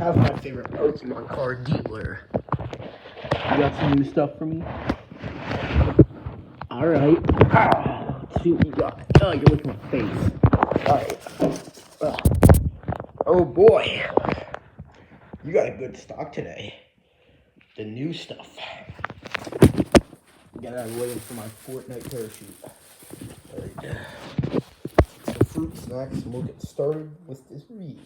have my favorite Pokemon card dealer. You got some new stuff for me? Alright. Let's see what you got. Oh, you're licking my face. Alright. Oh boy. You got a good stock today. The new stuff. Get out of the way for my Fortnite parachute. Alright. Some fruit snacks, and we'll get started with this read.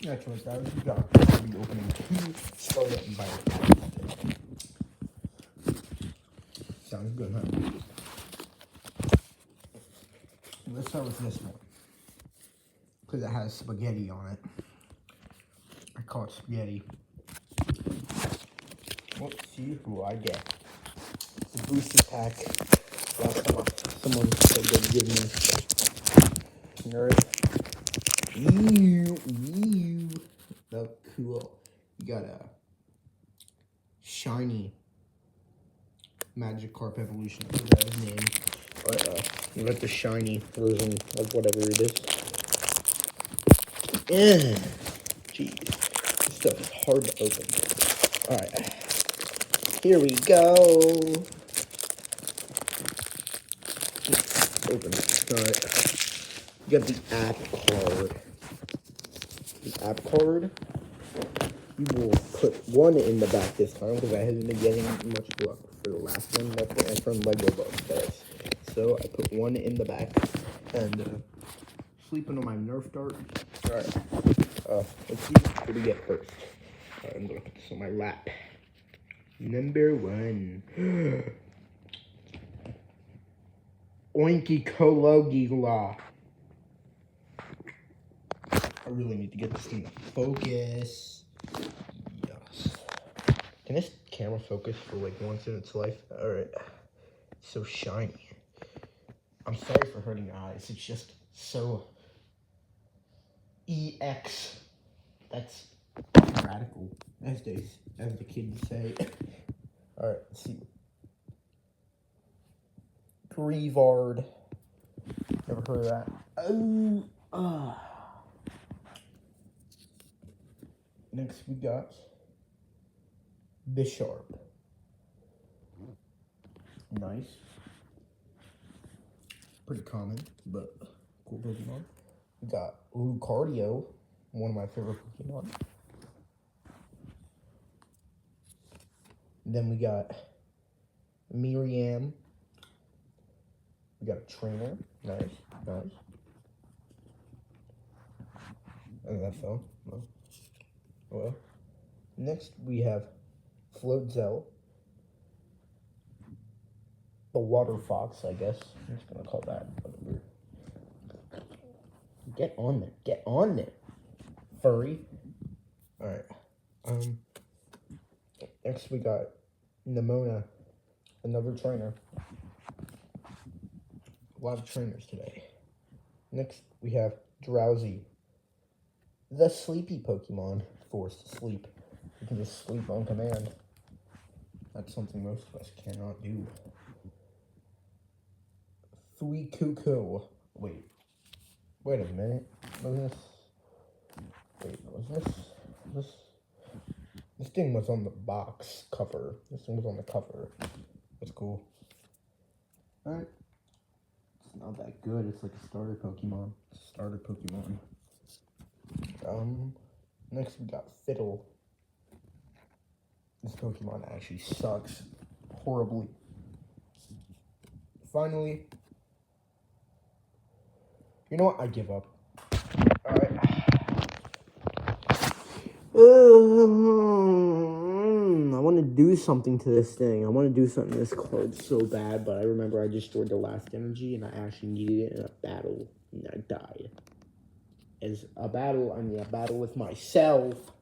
That's what that was. We got to be opening 2 Scarlet and Violet packs today. Sounds good, huh? Let's start with this one. Because it has spaghetti on it. I call it spaghetti. Let's see who I get. It's a booster pack. Last time someone said they'd give me. Nerd. Ew. That's cool. You got a shiny Magikarp evolution. I forgot his name. But you got the shiny version of whatever it is. Jeez. This stuff is hard to open. Alright. Here we go. Open it. Alright. You got the app card. The app card. You will put 1 in the back this time because I haven't been getting much luck for the last one. That's what I from Lego Bugs does. So I put 1 in the back and sleeping on my Nerf dart. Alright. Let's see what we get first. Alright, I'm gonna put this on my lap. Number 1. Oinky Cologila. I really need to get this thing to focus. Yes. Can this camera focus for like once in its life? Alright. So shiny. I'm sorry for hurting your eyes. It's just so EX. That's radical, as the kids say. Alright, let's see. Grievard. Never heard of that. Next we got Bisharp. Nice. Pretty common, but cool Pokemon. We got Lucario, one of my favorite Pokemon. Then we got Miriam. We got a trainer. Nice. And that fell. Well, next we have Floatzel. The water fox, I guess. I'm just gonna call that. Get on there, furry. Alright. Next we got Nemona, another trainer. A lot of trainers today. Next we have Drowsy, the sleepy Pokemon, forced to sleep. You can just sleep on command. That's something most of us cannot do. Fuecoco. Wait a minute. This thing was on the box cover. This thing was on the cover. That's cool. Alright. It's not that good. It's like a starter Pokemon. Next we got Fiddle. This Pokemon actually sucks horribly. Finally, you know what? I give up. Alright. I want to do something to this thing. I want to do something to this card so bad, but I remember I just stored the last energy and I actually needed it in a battle and I died. As a battle, I mean a battle with myself.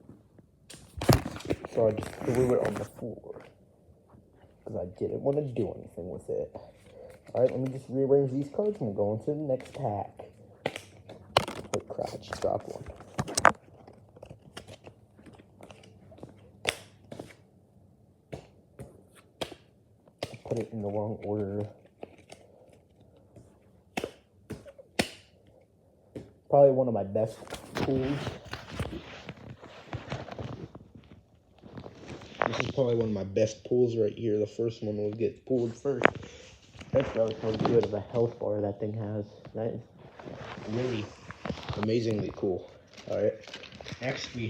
So I just threw it on the floor because I didn't want to do anything with it. Alright, let me just rearrange these cards and we'll go into the next pack. Oh crap, I just dropped one. I put it in the wrong order. probably one of my best pulls. This is probably one of my best pulls right here. The first one will get pulled first. That's how good of a health bar that thing has. That is really amazingly cool. Alright. Next we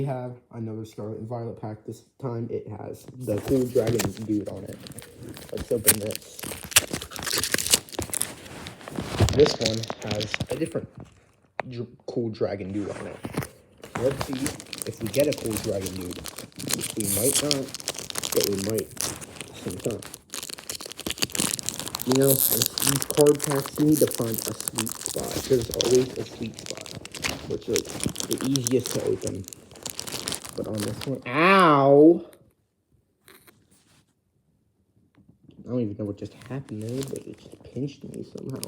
have another Scarlet and Violet pack. This time it has the cool dragon dude on it. Let's open this. This one has a different cool dragon dude on it. Let's see if we get a cool dragon dude. We might not, but we might at the same time. You know, these card packs, you need to find a sweet spot. There's always a sweet spot, which is the easiest to open. But on this one, ow! I don't even know what just happened there, but it just pinched me somehow.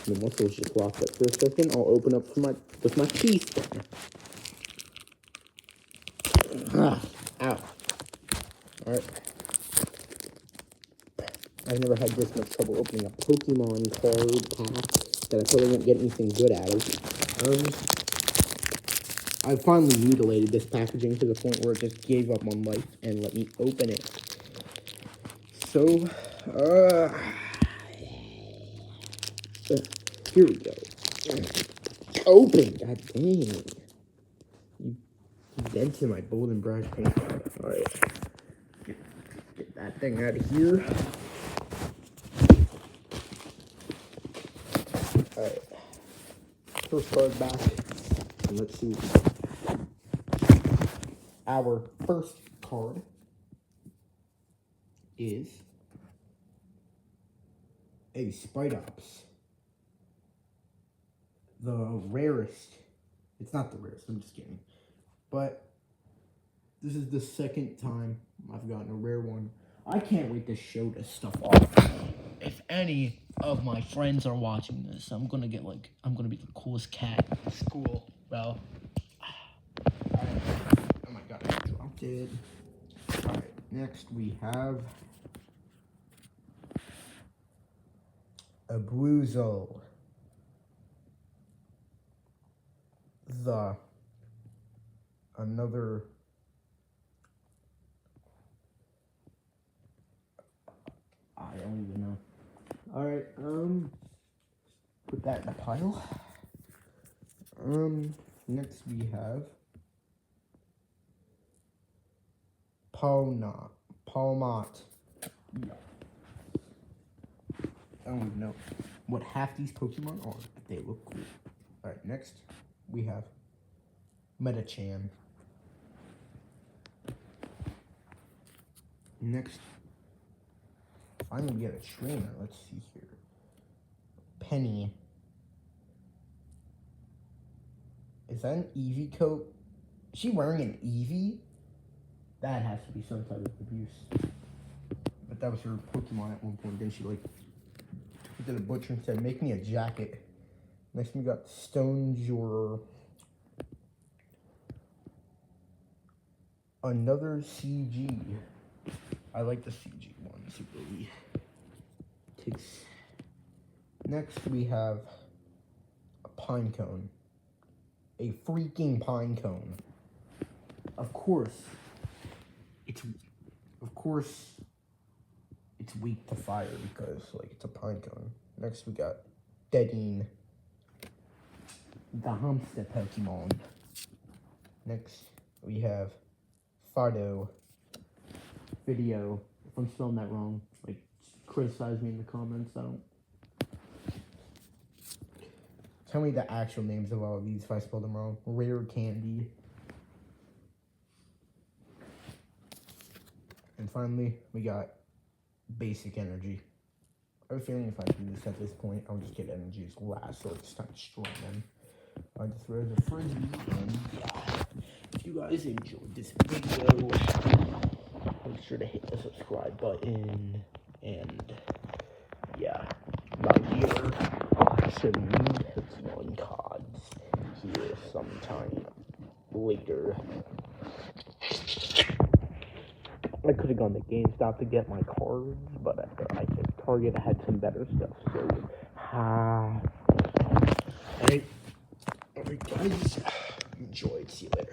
The muscles just locked up for a second. I'll open up with my teeth then. Ah, ow. Alright. I've never had this much trouble opening a Pokemon card pack that I probably won't get anything good out of. I finally mutilated this packaging to the point where it just gave up on life and let me open it. So, here we go. Open! God dang. You dented my golden brush paint. Alright. Get that thing out of here. Alright. First card back. And let's see what we got. Our first card is a Spidops. The rarest. It's not the rarest, I'm just kidding. But this is the second time I've gotten a rare one. I can't wait to show this stuff off. If any of my friends are watching this, I'm gonna be the coolest cat in school. Well, oh my god, I dropped it. Alright, next we have a Bruizel. Another I don't even know. Alright, put that in a pile. Next we have Palmot. Yeah. I don't even know what half these Pokemon are, but they look cool. Alright, next we have Metachan. Next, finally we get a trainer. Let's see here. Penny. Is that an Eevee coat? Is she wearing an Eevee? That has to be some type of abuse. But that was her Pokemon at one point. Then she like took it to the butcher and said, "Make me a jacket." Next we got Stonjourner. Another CG. I like the CG ones, it really takes. Next we have a Pinecone. A freaking Pinecone. Of course it's weak to fire because like it's a Pinecone. Next we got Dedenne. The hamster Pokemon. Next we have Fido. Video. If I'm spelling that wrong, like, criticize me in the comments. Tell me the actual names of all of these if I spelled them wrong. Rare Candy. And finally, we got Basic Energy. I have a feeling if I do this at this point, I'll just get energies last, so it's time to destroy them. I just throw the frisbee, and yeah. If you guys enjoyed this video, make sure to hit the subscribe button, and yeah, my dealer some new Pokemon cards here sometime later. I could have gone to GameStop to get my cards, but I think Target had some better stuff, so Alright, guys. Enjoy. See you later.